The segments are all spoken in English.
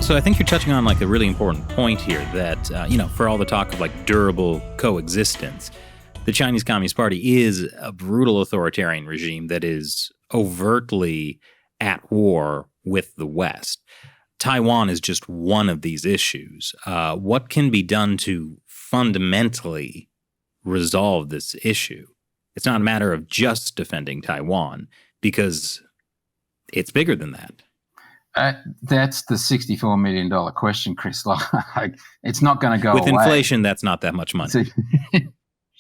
So I think you're touching on like a really important point here that, for all the talk of like durable coexistence, the Chinese Communist Party is a brutal authoritarian regime that is overtly at war with the West. Taiwan is just one of these issues. What can be done to fundamentally resolve this issue? It's not a matter of just defending Taiwan because it's bigger than that. That's the $64 million question, Chris. Like, it's not going to go with away. Inflation, that's not that much money. So,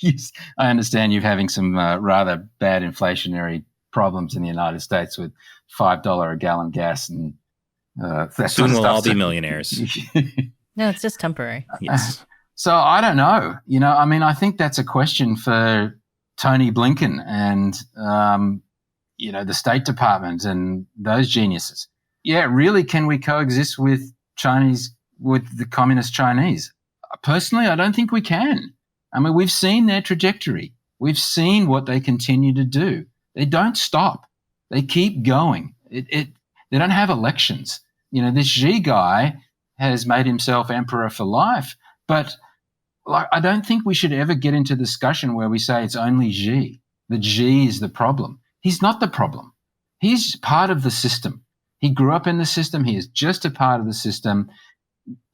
yes, I understand you're having some rather bad inflationary problems in the United States with $5 a gallon gas and that soon we'll all stuff. be millionaires. No, it's just temporary. Yes. So I don't know. I think that's a question for Tony Blinken and the State Department and those geniuses. Yeah, really, can we coexist with the communist Chinese? Personally, I don't think we can. I mean, we've seen their trajectory. We've seen what they continue to do. They don't stop. They keep going. They don't have elections. This Xi guy has made himself emperor for life, but I don't think we should ever get into a discussion where we say it's only Xi, that Xi is the problem. He's not the problem. He's part of the system. He grew up in the system. He is just a part of the system.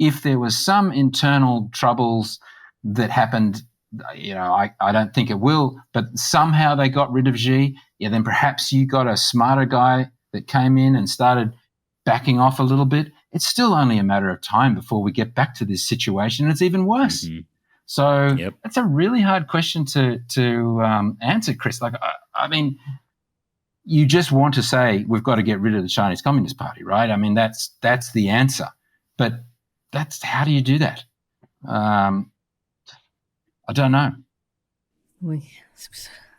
If there was some internal troubles that happened, I don't think it will, but somehow they got rid of Xi, then perhaps you got a smarter guy that came in and started backing off a little bit. It's still only a matter of time before we get back to this situation, and it's even worse. Mm-hmm. So That's a really hard question to answer, Chris. I mean, you just want to say we've got to get rid of the Chinese Communist Party, right? I mean, that's the answer. But how do you do that? I don't know. We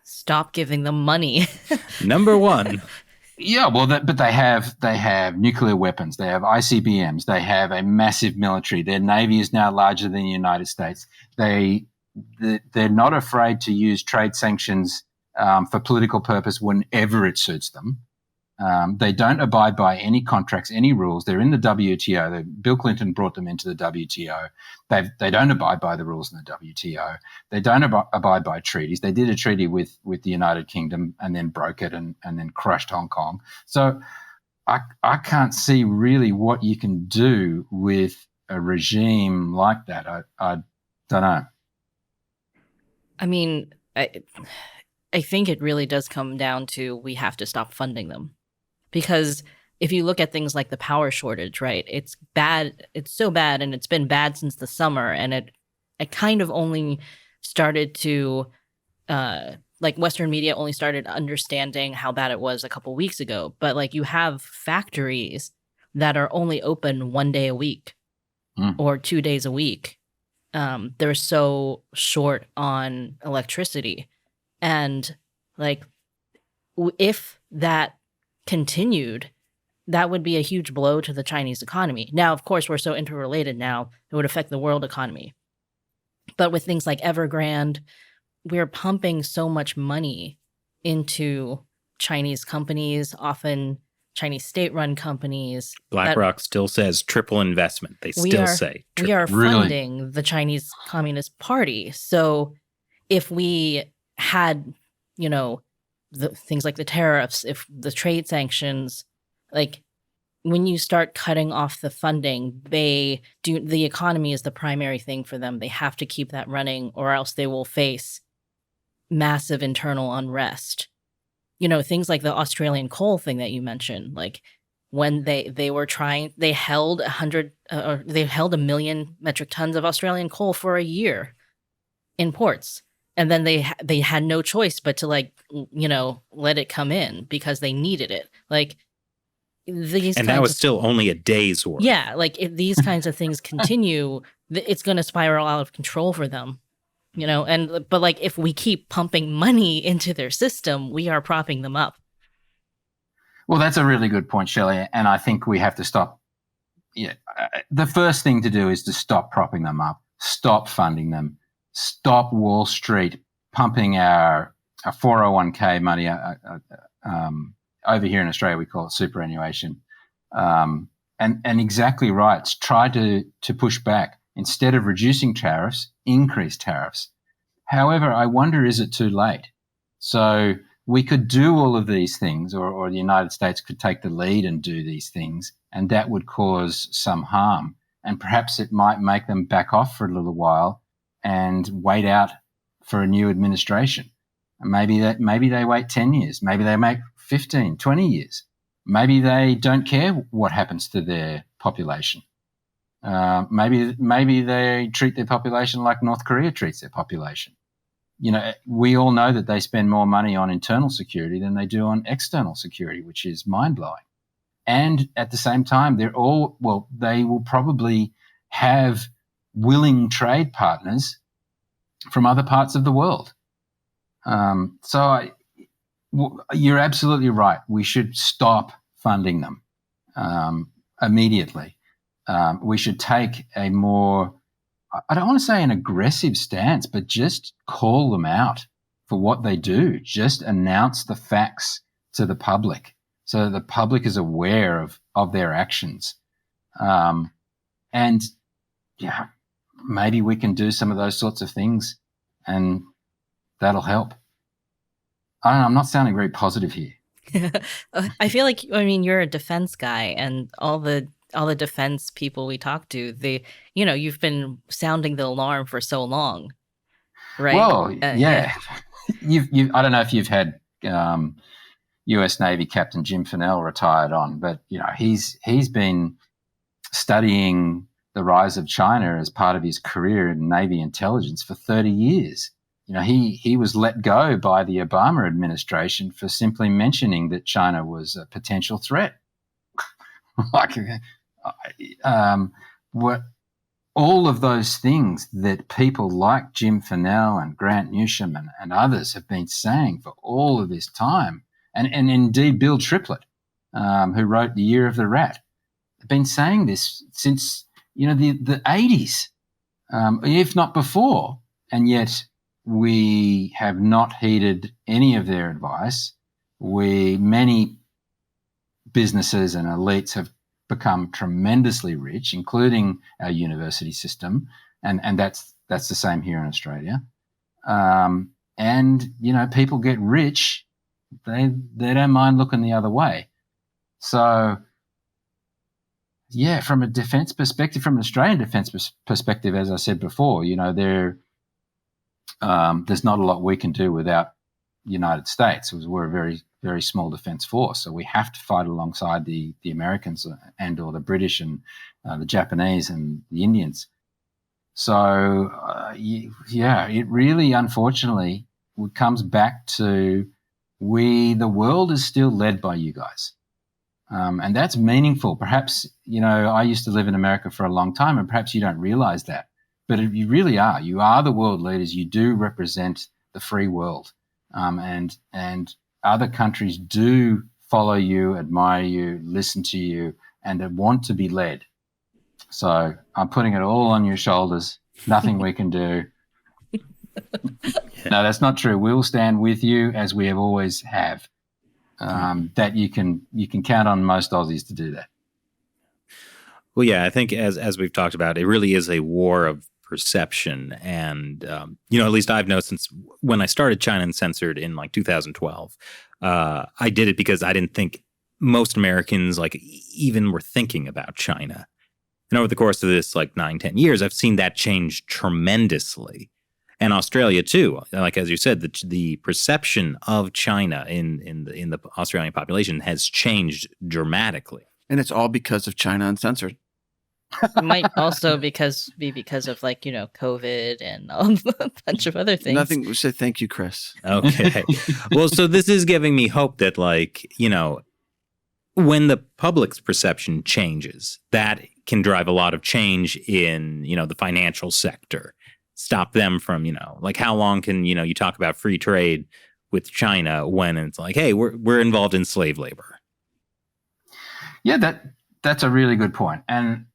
stop giving them money. Number one. Yeah, well, but they have nuclear weapons. They have ICBMs. They have a massive military. Their navy is now larger than the United States. They're not afraid to use trade sanctions for political purpose whenever it suits them. They don't abide by any contracts, any rules. They're in the WTO. Bill Clinton brought them into the WTO. They don't abide by the rules in the WTO. They don't abide by treaties. They did a treaty with the United Kingdom and then broke it and then crushed Hong Kong. So I can't see really what you can do with a regime like that. I don't know. I mean, I think it really does come down to we have to stop funding them. Because if you look at things like the power shortage, right, it's bad. It's so bad, and it's been bad since the summer. And it kind of only started to, Western media only started understanding how bad it was a couple weeks ago. But you have factories that are only open 1 day a week or 2 days a week. They're so short on electricity. And if that continued, that would be a huge blow to the Chinese economy. Now, of course, we're so interrelated now, it would affect the world economy. But with things like Evergrande, we're pumping so much money into Chinese companies, often Chinese state-run companies. BlackRock still says triple investment. They still say triple. We are funding the Chinese Communist Party. So if we had, the things like the tariffs, if the trade sanctions, when you start cutting off the funding, the economy is the primary thing for them. They have to keep that running or else they will face massive internal unrest. Things like the Australian coal thing that you mentioned, when they held 1 million metric tons of Australian coal for a year in ports. And then they had no choice but to let it come in because they needed it. That was still only a day's work. Yeah, if these kinds of things continue, it's going to spiral out of control for them. But if we keep pumping money into their system, we are propping them up. Well, that's a really good point, Shelley, and I think we have to stop. Yeah, the first thing to do is to stop propping them up, stop funding them. Stop Wall Street pumping our 401k money. Over here in Australia, we call it superannuation, and exactly right. Try to push back. Instead of reducing tariffs, increase tariffs. However, I wonder, is it too late? So we could do all of these things, or the United States could take the lead and do these things, and that would cause some harm. And perhaps it might make them back off for a little while and wait out for a new administration. Maybe they wait 10 years. Maybe they make 15, 20 years. Maybe they don't care what happens to their population. Maybe they treat their population like North Korea treats their population. We all know that they spend more money on internal security than they do on external security, which is mind-blowing. And at the same time, they will probably have willing trade partners from other parts of the world. You're absolutely right. We should stop funding them immediately. We should take a more, I don't want to say an aggressive stance, but just call them out for what they do. Just announce the facts to the public so that the public is aware of their actions. And yeah, maybe we can do some of those sorts of things and that'll help. I don't know, I'm not sounding very positive here. I feel like, you're a defense guy, and all the defense people we talk to, you've been sounding the alarm for so long, right? Well, yeah. I don't know if you've had U.S. Navy Captain Jim Fennell retired on, but he's been studying the rise of China as part of his career in Navy intelligence for 30 years. He was let go by the Obama administration for simply mentioning that China was a potential threat. All of those things that people like Jim Fennell and Grant Newsham and others have been saying for all of this time, and indeed Bill Triplett, who wrote The Year of the Rat, have been saying this since the 80s, if not before, and yet we have not heeded any of their advice. Many businesses and elites have become tremendously rich, including our university system, and that's the same here in Australia. And people get rich, they don't mind looking the other way. So, yeah, from a defence perspective, from an Australian defence perspective, as I said before, there's not a lot we can do without the United States. We're a very, very small defence force, so we have to fight alongside the Americans or the British and the Japanese and the Indians. So, it really, unfortunately, comes back to the world is still led by you guys. And that's meaningful. Perhaps, I used to live in America for a long time, and perhaps you don't realize that. But you really are. You are the world leaders. You do represent the free world. And other countries do follow you, admire you, listen to you, and want to be led. So I'm putting it all on your shoulders. Nothing we can do. No, that's not true. We'll stand with you as we have always have. That you can count on most Aussies to do that. Well, yeah, I think as we've talked about, it really is a war of perception. And, at least I've known since when I started China Uncensored in 2012, I did it because I didn't think most Americans even were thinking about China. And over the course of this 9-10 years, I've seen that change tremendously. And Australia too, as you said, the perception of China in the Australian population has changed dramatically. And it's all because of China Uncensored. It might also be because of COVID and a bunch of other things. Nothing. We say thank you, Chris. Okay. Well, so this is giving me hope that when the public's perception changes, that can drive a lot of change in the financial sector. Stop them from how long can you talk about free trade with China when it's hey, we're involved in slave labor. Yeah, that's a really good point. And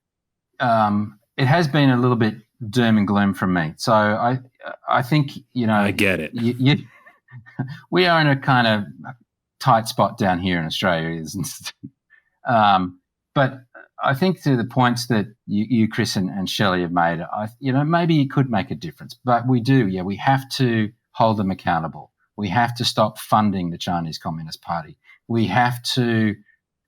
it has been a little bit doom and gloom from me. So I think I get it. We are in a kind of tight spot down here in Australia, isn't it? But I think to the points that you Chris, and Shelley have made, maybe it could make a difference. But we do, we have to hold them accountable. We have to stop funding the Chinese Communist Party. We have to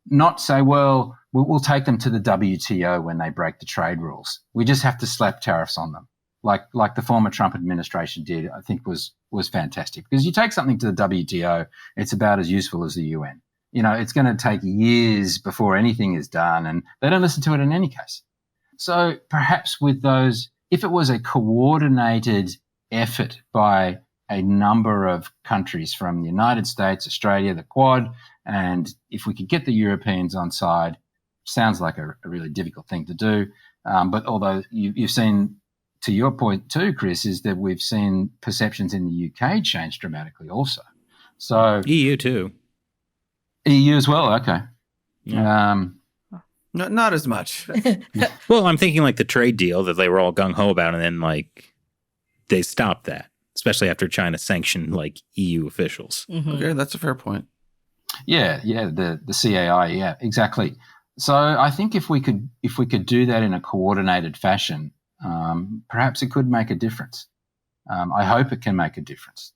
not say, well, we'll take them to the WTO when they break the trade rules. We just have to slap tariffs on them, like the former Trump administration did. I think was fantastic, because you take something to the WTO, it's about as useful as the UN. It's going to take years before anything is done, and they don't listen to it in any case. So perhaps with those, if it was a coordinated effort by a number of countries from the United States, Australia, the Quad, and if we could get the Europeans on side, sounds like a really difficult thing to do. But although you've seen, to your point too, Chris, is that we've seen perceptions in the UK change dramatically also. So EU too. EU as well, okay. Yeah. Not as much. Well, I'm thinking like the trade deal that they were all gung-ho about, and then like they stopped that, especially after China sanctioned like EU officials. Mhm. Okay, that's a fair point. Yeah, the CAI, yeah, exactly. So I think if we could do that in a coordinated fashion, perhaps it could make a difference. I hope it can make a difference.